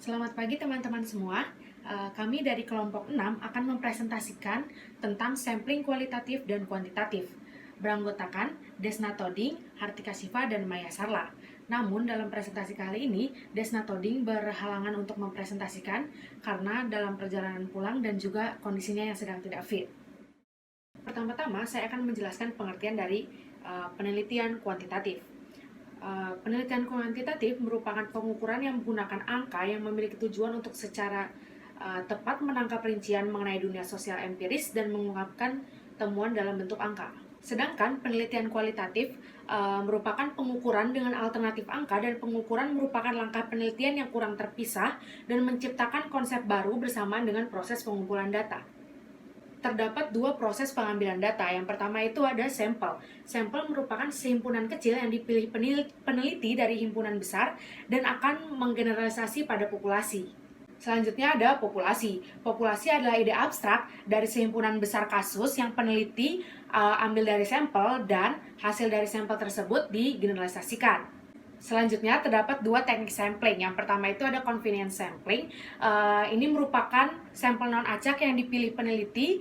Selamat pagi teman-teman semua. Kami dari kelompok 6 akan mempresentasikan tentang sampling kualitatif dan kuantitatif. Beranggotakan Desna Toding, Hartika Siva, dan Maya Sarla. Namun dalam presentasi kali ini, Desna Toding berhalangan untuk mempresentasikan karena dalam perjalanan pulang dan juga kondisinya yang sedang tidak fit. Pertama-tama, saya akan menjelaskan pengertian dari penelitian kuantitatif. Penelitian kuantitatif merupakan pengukuran yang menggunakan angka yang memiliki tujuan untuk secara tepat menangkap rincian mengenai dunia sosial empiris dan mengungkapkan temuan dalam bentuk angka. Sedangkan penelitian kualitatif merupakan pengukuran dengan alternatif angka, dan pengukuran merupakan langkah penelitian yang kurang terpisah dan menciptakan konsep baru bersamaan dengan proses pengumpulan data. Terdapat dua proses pengambilan data. Yang pertama itu ada sampel. Sampel merupakan sehimpunan kecil yang dipilih peneliti dari himpunan besar dan akan menggeneralisasi pada populasi. Selanjutnya ada populasi. Populasi adalah ide abstrak dari sehimpunan besar kasus yang peneliti ambil dari sampel dan hasil dari sampel tersebut digeneralisasikan. Selanjutnya terdapat dua teknik sampling. Yang pertama itu ada convenience sampling. Ini merupakan sampel non-acak yang dipilih peneliti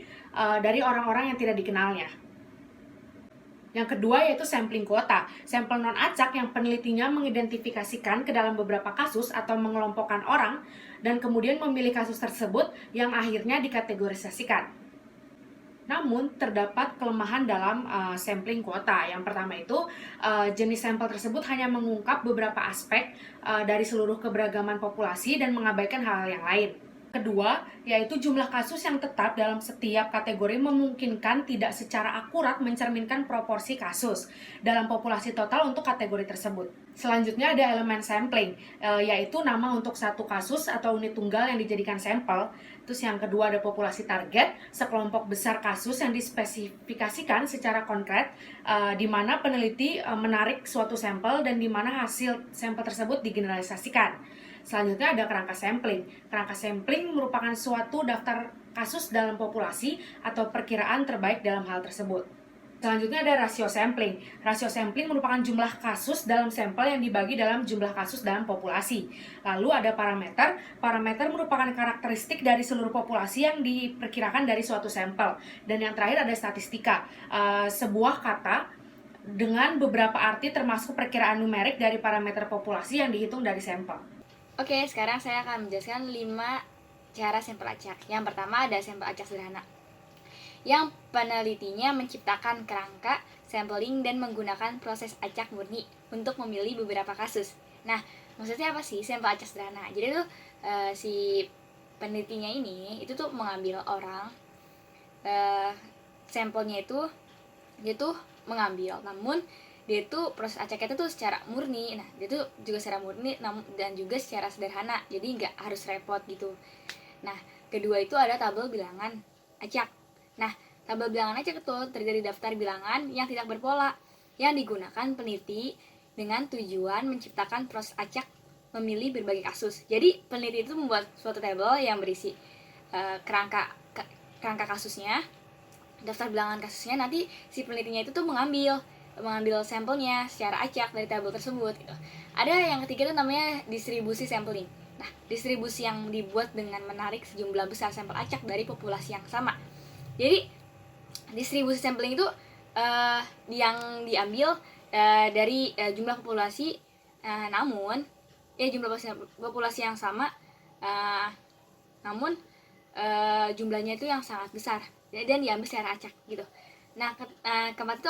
dari orang-orang yang tidak dikenalnya. Yang kedua yaitu sampling kuota. Sampel non-acak yang penelitinya mengidentifikasikan ke dalam beberapa kasus atau mengelompokkan orang dan kemudian memilih kasus tersebut yang akhirnya dikategorisasikan. Namun, terdapat kelemahan dalam sampling kuota. Yang pertama itu, jenis sampel tersebut hanya mengungkap beberapa aspek dari seluruh keberagaman populasi dan mengabaikan hal-hal yang lain. Kedua, yaitu jumlah kasus yang tetap dalam setiap kategori memungkinkan tidak secara akurat mencerminkan proporsi kasus dalam populasi total untuk kategori tersebut. Selanjutnya ada elemen sampling, yaitu nama untuk satu kasus atau unit tunggal yang dijadikan sampel. Terus yang kedua ada populasi target, sekelompok besar kasus yang dispesifikasikan secara konkret, di mana peneliti menarik suatu sampel dan di mana hasil sampel tersebut digeneralisasikan. Selanjutnya ada kerangka sampling. Kerangka sampling merupakan suatu daftar kasus dalam populasi atau perkiraan terbaik dalam hal tersebut. Selanjutnya ada rasio sampling. Rasio sampling merupakan jumlah kasus dalam sampel yang dibagi dalam jumlah kasus dalam populasi. Lalu ada parameter. Parameter merupakan karakteristik dari seluruh populasi yang diperkirakan dari suatu sampel. Dan yang terakhir ada statistika. Sebuah kata dengan beberapa arti termasuk perkiraan numerik dari parameter populasi yang dihitung dari sampel. Oke, sekarang saya akan menjelaskan 5 cara sampel acak. Yang pertama ada sampel acak sederhana, yang penelitinya menciptakan kerangka sampling dan menggunakan proses acak murni untuk memilih beberapa kasus. Nah, maksudnya apa sih sampel acak sederhana? Jadi tuh si penelitinya ini itu tuh mengambil orang, sampelnya itu dia tuh mengambil, namun dia tuh proses acaknya itu tuh secara murni. Nah, dia tuh juga secara murni dan juga secara sederhana, jadi nggak harus repot gitu. Nah, kedua itu ada tabel bilangan acak. Nah, tabel bilangan acak itu terdiri dari daftar bilangan yang tidak berpola yang digunakan peneliti dengan tujuan menciptakan proses acak memilih berbagai kasus. Jadi peneliti itu membuat suatu tabel yang berisi kerangka kasusnya, daftar bilangan kasusnya. Nanti si penelitinya itu tuh mengambil sampelnya secara acak dari tabel tersebut gitu. Ada yang ketiga itu namanya distribusi sampling. Nah, distribusi yang dibuat dengan menarik sejumlah besar sampel acak dari populasi yang sama. Jadi distribusi sampling itu yang diambil dari jumlah populasi, namun jumlah populasi yang sama, namun jumlahnya itu yang sangat besar dan diambil secara acak gitu. Nah, keempat itu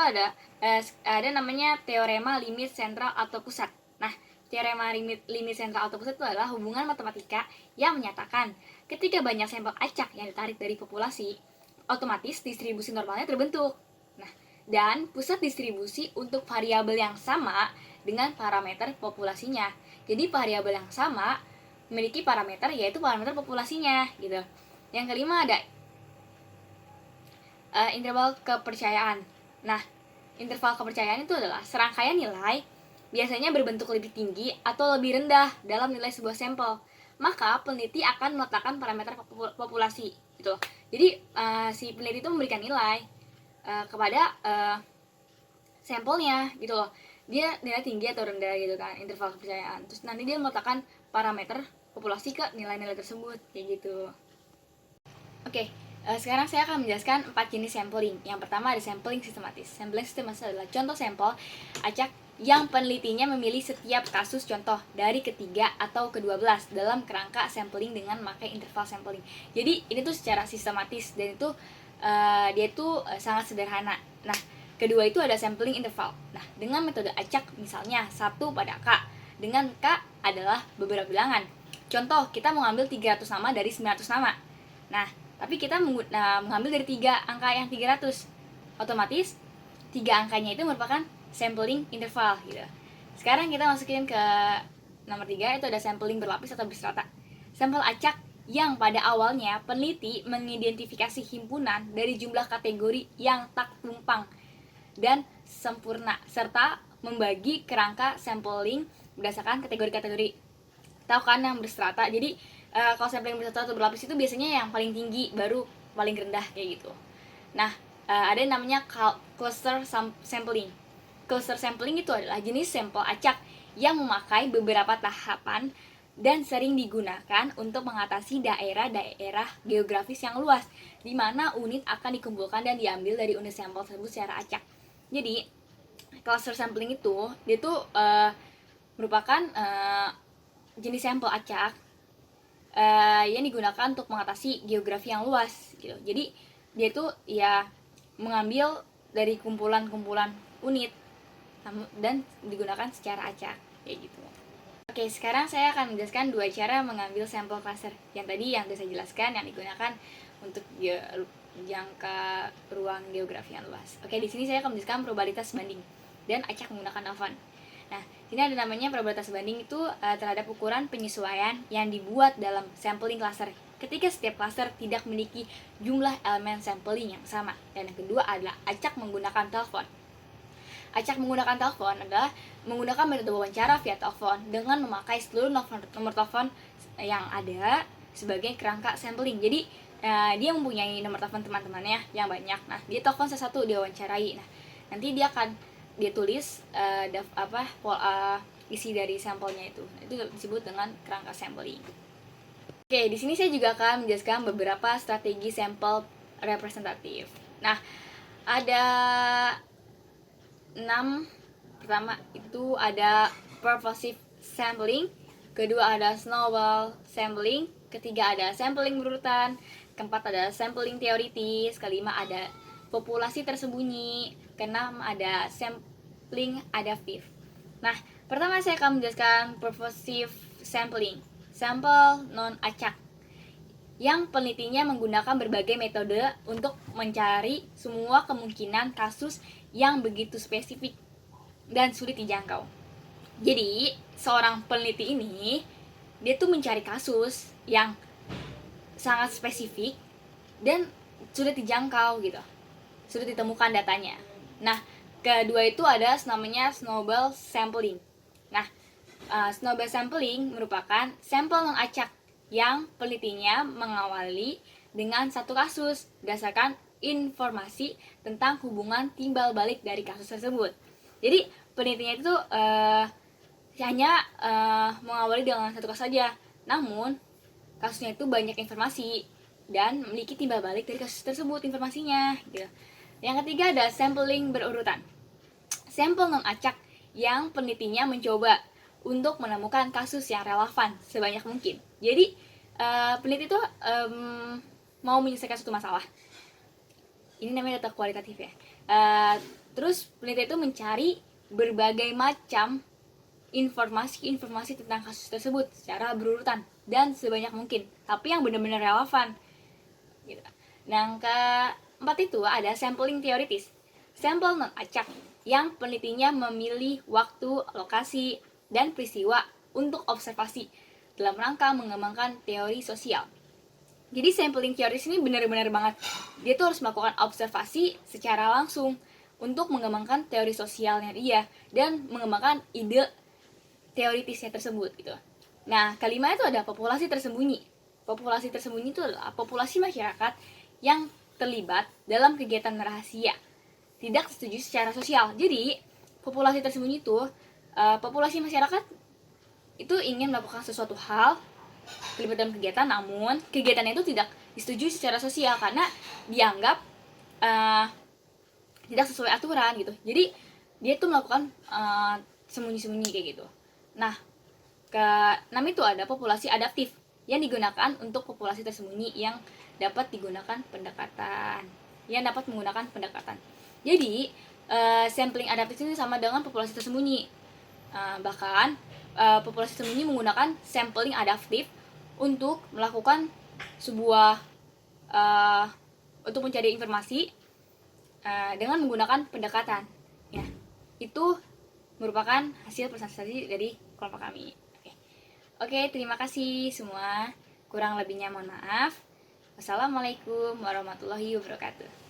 ada namanya teorema limit sentral atau pusat. Nah, teorema limit sentral atau pusat itu adalah hubungan matematika yang menyatakan ketika banyak sampel acak yang ditarik dari populasi, otomatis distribusi normalnya terbentuk. Nah, dan pusat distribusi untuk variabel yang sama dengan parameter populasinya. Jadi variabel yang sama memiliki parameter, yaitu parameter populasinya gitu. Yang kelima ada interval kepercayaan. Nah, interval kepercayaan itu adalah serangkaian nilai biasanya berbentuk lebih tinggi atau lebih rendah dalam nilai sebuah sampel. Maka peneliti akan meletakkan parameter populasi gitu. Jadi si peneliti itu memberikan nilai kepada sampelnya gitu loh. Dia nilai tinggi atau rendah gitu kan, interval kepercayaan. Terus nanti dia meletakkan parameter populasi ke nilai-nilai tersebut, kayak gitu. Oke, sekarang saya akan menjelaskan 4 jenis sampling. Yang pertama ada sampling sistematis. Sampling sistematis adalah contoh sampel acak yang penelitinya memilih setiap kasus contoh dari ketiga atau ke-12 dalam kerangka sampling dengan memakai interval sampling. Jadi ini tuh secara sistematis, dan itu dia tuh sangat sederhana. Nah, kedua itu ada sampling interval. Nah, dengan metode acak misalnya 1 pada K, dengan K adalah beberapa bilangan. Contoh, kita mengambil 300 nama dari 900 nama. Nah, tapi kita mengambil dari 3 angka yang 300. Otomatis 3 angkanya itu merupakan sampling interval gitu. Sekarang kita masukin ke nomor 3, itu ada sampling berlapis atau berstrata. Sampel acak yang pada awalnya peneliti mengidentifikasi himpunan dari jumlah kategori yang tak tumpang dan sempurna, serta membagi kerangka sampling berdasarkan kategori-kategori. Tahu kan yang berstrata? Jadi kalau sampling berstrata atau berlapis itu biasanya yang paling tinggi baru paling rendah, kayak gitu. Nah, ada yang namanya cluster sampling. Cluster sampling itu adalah jenis sampel acak yang memakai beberapa tahapan dan sering digunakan untuk mengatasi daerah-daerah geografis yang luas, di mana unit akan dikumpulkan dan diambil dari unit sampel tersebut secara acak. Jadi, cluster sampling itu dia tuh merupakan jenis sampel acak yang digunakan untuk mengatasi geografi yang luas gitu. Jadi dia tuh ya mengambil dari kumpulan-kumpulan unit dan digunakan secara acak, kayak gitu. Oke, sekarang saya akan menjelaskan 2 cara mengambil sampel cluster. Yang tadi yang sudah saya jelaskan, yang digunakan untuk jangka ruang geografi yang luas. Oke, di sini saya akan menjelaskan probabilitas banding dan acak menggunakan Alvan. Nah, ini ada namanya probabilitas banding itu terhadap ukuran penyesuaian yang dibuat dalam sampling cluster ketika setiap cluster tidak memiliki jumlah elemen sampling yang sama. Dan yang kedua adalah acak menggunakan telepon. Acak menggunakan telepon adalah menggunakan metode wawancara via telepon dengan memakai seluruh nomor telepon yang ada sebagai kerangka sampling. Jadi dia mempunyai nomor telepon teman-temannya yang banyak. Nah, dia telepon satu-satu, dia wawancarai. Nah, nanti dia tulis isi dari sampelnya itu. Itu disebut dengan kerangka sampling. Oke, di sini saya juga akan menjelaskan beberapa strategi sampel representatif. Nah, ada 6. Pertama itu ada purposive sampling, kedua ada snowball sampling, ketiga ada sampling berurutan, keempat ada sampling teoritis, kelima ada populasi tersembunyi, keenam ada sampling adaptif. Nah, pertama saya akan menjelaskan purposive sampling, sampel non acak, yang penelitinya menggunakan berbagai metode untuk mencari semua kemungkinan kasus yang begitu spesifik dan sulit dijangkau. Jadi, seorang peneliti ini dia tuh mencari kasus yang sangat spesifik dan sulit dijangkau gitu. Sulit ditemukan datanya. Nah, kedua itu ada namanya snowball sampling. Nah, snowball sampling merupakan sampel non acak yang penelitinya mengawali dengan satu kasus berdasarkan informasi tentang hubungan timbal balik dari kasus tersebut. Jadi penelitinya itu hanya mengawali dengan satu kasus saja, namun kasusnya itu banyak informasi dan memiliki timbal balik dari kasus tersebut informasinya gitu. Yang ketiga ada sampling berurutan. Sampel non acak yang penelitinya mencoba untuk menemukan kasus yang relevan sebanyak mungkin. Jadi peneliti itu mau menyelesaikan suatu masalah. Ini namanya data kualitatif ya. Terus peneliti itu mencari berbagai macam informasi tentang kasus tersebut secara berurutan dan sebanyak mungkin, tapi yang benar-benar relevan gitu. Nah, keempat itu ada sampling teoritis, sampel non acak yang penelitinya memilih waktu, lokasi, dan peristiwa untuk observasi dalam rangka mengembangkan teori sosial. Jadi sampling teoris ini benar-benar banget, dia tuh harus melakukan observasi secara langsung untuk mengembangkan teori sosialnya dia dan mengembangkan ide teoritisnya tersebut gitu. Nah, kelima itu ada populasi tersembunyi. Populasi tersembunyi itu adalah populasi masyarakat yang terlibat dalam kegiatan rahasia, tidak setuju secara sosial. Jadi populasi tersembunyi itu populasi masyarakat itu ingin melakukan sesuatu hal terlibat dalam kegiatan, namun kegiatannya itu tidak disetujui secara sosial karena dianggap tidak sesuai aturan gitu. Jadi dia tuh melakukan sembunyi-sembunyi kayak gitu. Nah, keenam itu ada populasi adaptif yang digunakan untuk populasi tersembunyi yang dapat digunakan pendekatan. Yang dapat menggunakan pendekatan. Jadi, sampling adaptif ini sama dengan populasi tersembunyi. Bahkan populasi tersembunyi menggunakan sampling adaptif untuk melakukan sebuah untuk mencari informasi dengan menggunakan pendekatan. Ya, itu merupakan hasil presentasi dari kelompok kami. Oke, terima kasih semua. Kurang lebihnya mohon maaf. Wassalamualaikum warahmatullahi wabarakatuh.